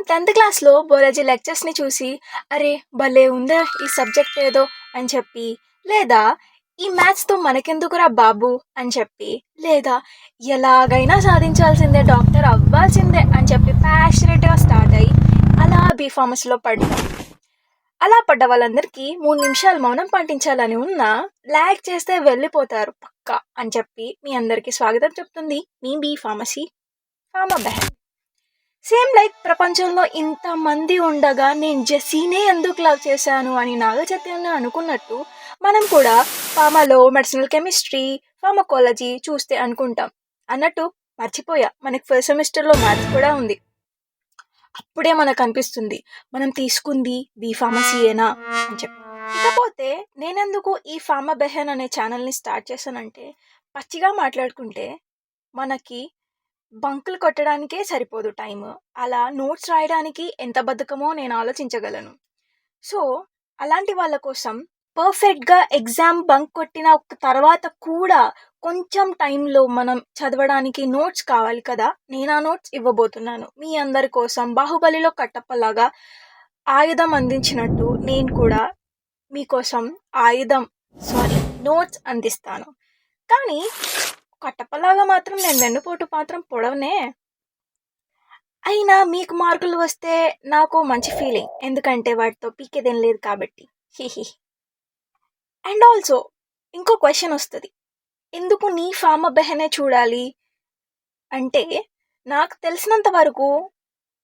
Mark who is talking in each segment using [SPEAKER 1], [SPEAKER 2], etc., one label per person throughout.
[SPEAKER 1] 10th క్లాస్‌లో biology లెక్చర్స్‌ని చూసి, అరే! భలే ఉందే ఈ సబ్జెక్ట్ ఏదో అని చెప్పి, లేదా ఈ మ్యాథ్స్‌తో మనకెందుకురా బాబు అని చెప్పి, లేదా ఎలాగైనా సాధించాల్సిందే డాక్టర్ అవ్వాల్సిందే అని చెప్పి ప్యాషనేట్‌గా స్టార్ట్ అయ్యి, అలా బీఫార్మసీలో పడ్డాం. అలా పడ్డ వాళ్ళందరికీ 3 నిమిషాలు మౌనం పాటించాలని ఉన్నా, లాగ్ చేస్తే వెళ్ళిపోతారు పక్కా అని చెప్పి మీ అందరికీ స్వాగతం చెప్తుంది మీ బీఫార్మసీ ఫార్మా బెహన్. సేమ్ లైక్ ప్రపంచంలో ఇంతమంది ఉండగా నేను జెస్సీనే ఎందుకు లవ్ చేశాను అని నాగ చైతన్య అనుకున్నట్టు మనం కూడా ఫార్మాలో మెడిసినల్ కెమిస్ట్రీ, ఫార్మకాలజీ చూస్తే అనుకుంటాం. అన్నట్టు మర్చిపోయా, మనకి ఫస్ట్ సెమిస్టర్లో మ్యాథ్స్ కూడా ఉంది. అప్పుడే మనకు అనిపిస్తుంది మనం తీసుకుంది బీ ఫార్మసీయేనా అని చెప్పి. ఇకపోతే నేనెందుకు ఈ ఫార్మా బెహన్ అనే ఛానల్ని స్టార్ట్ చేశానంటే, పచ్చిగా మాట్లాడుకుంటే మనకి బంకులు కొట్టడానికే సరిపోదు టైము. అలా నోట్స్ రాయడానికి ఎంత బద్ధకమో నేను ఆలోచించగలను. సో అలాంటి వాళ్ళ కోసం పర్ఫెక్ట్గా ఎగ్జామ్ బంక్ కొట్టిన తర్వాత కూడా కొంచెం టైంలో మనం చదవడానికి నోట్స్ కావాలి కదా. నేను ఆ నోట్స్ ఇవ్వబోతున్నాను మీ అందరి కోసం. బాహుబలిలో కట్టప్పలాగా ఆయుధం అందించినట్టు నేను కూడా మీకోసం నోట్స్ అందిస్తాను. కానీ కట్టప్పలాగా మాత్రం నేను వెన్నుపోటు మాత్రం పొడవనే. అయినా మీకు మార్కులు వస్తే నాకు మంచి ఫీలింగ్, ఎందుకంటే వాటితో పీకేదేం లేదు కాబట్టి. హిహి. అండ్ ఆల్సో ఇంకో క్వశ్చన్ వస్తుంది, ఎందుకు నీ ఫార్మా బెహనే చూడాలి అంటే, నాకు తెలిసినంత వరకు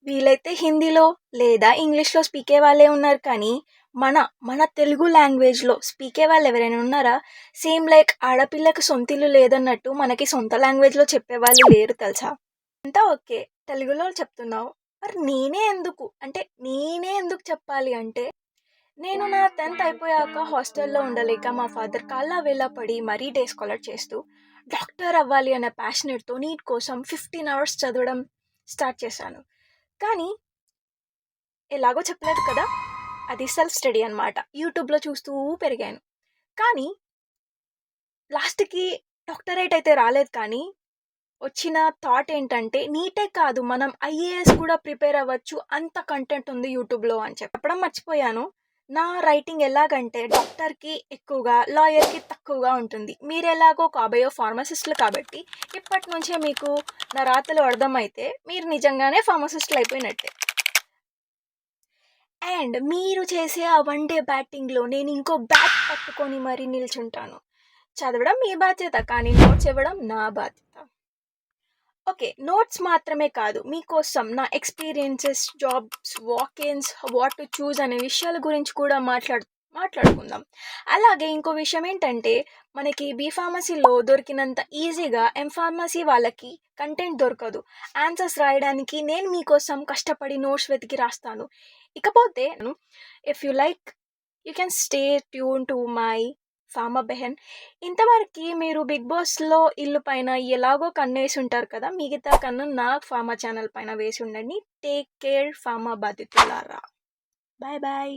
[SPEAKER 1] వీలైతే హిందీలో లేదా ఇంగ్లీష్లో స్పీకే వాళ్ళే ఉన్నారు, కానీ మన తెలుగు లాంగ్వేజ్లో స్పీకే వాళ్ళు ఎవరైనా ఉన్నారా? సేమ్ లైక్ ఆడపిల్లకి సొంతిల్లు లేదన్నట్టు మనకి సొంత లాంగ్వేజ్లో చెప్పేవాళ్ళు లేరు తెలుసా. అంతా ఓకే, తెలుగులో చెప్తున్నావు, మరి నేనే ఎందుకు చెప్పాలి అంటే, నేను నా 10th అయిపోయాక హాస్టల్లో ఉండలేక మా ఫాదర్ కాళ్ళ వేళ పడి మరీ డే స్కాలర్ చేస్తూ డాక్టర్ అవ్వాలి అనే ప్యాషనెట్తో నీట్ కోసం 15 hours చదవడం స్టార్ట్ చేశాను. కానీ ఎలాగో చెప్పలేదు కదా, అది సెల్ఫ్ స్టడీ అనమాట. యూట్యూబ్లో చూస్తూ పెరిగాను. కానీ లాస్ట్కి డాక్టరేట్ అయితే రాలేదు, కానీ వచ్చిన థాట్ ఏంటంటే, నీటే కాదు మనం ఐఏఎస్ కూడా ప్రిపేర్ అవ్వచ్చు, అంత కంటెంట్ ఉంది యూట్యూబ్లో అని చెప్పడం మర్చిపోయాను. నా రైటింగ్ ఎలాగంటే డాక్టర్కి ఎక్కువగా, లాయర్కి తక్కువగా ఉంటుంది. మీరు ఎలాగో కాబోయే ఫార్మసిస్టులు కాబట్టి ఇప్పటి నుంచే మీకు నా రాతలు అర్థమైతే మీరు నిజంగానే ఫార్మసిస్టులు అయిపోయినట్టే. అండ్ మీరు చేసే ఆ 1 day బ్యాటింగ్లో నేను ఇంకో బ్యాట్ పట్టుకొని మరీ నిల్చుంటాను. చదవడం మీ బాధ్యత, కానీ నోట్స్ ఇవ్వడం నా బాధ్యత. ఓకే, నోట్స్ మాత్రమే కాదు, మీకోసం నా experiences, jobs, walk ins, what to choose అనే విషయాల గురించి కూడా మాట్లాడుకుందాం. అలాగే ఇంకో విషయం ఏంటంటే, మనకి బీఫార్మసీలో దొరికినంత ఈజీగా ఎంఫార్మసీ వాళ్ళకి కంటెంట్ దొరకదు. ఆన్సర్స్ రాయడానికి నేను మీకోసం కష్టపడి నోట్స్ వెతికి రాస్తాను. ఇకపోతే if you like you can stay tune to my pharma Behan. ఇంతవరకు మీరు బిగ్ బాస్లో ఇల్లు పైన ఎలాగో కన్నేసి ఉంటారు కదా, మిగతా కన్ను నా ఫార్మా ఛానల్ పైన వేసి ఉండండి. టేక్ కేర్ ఫార్మా బాధితులారా. Bye bye.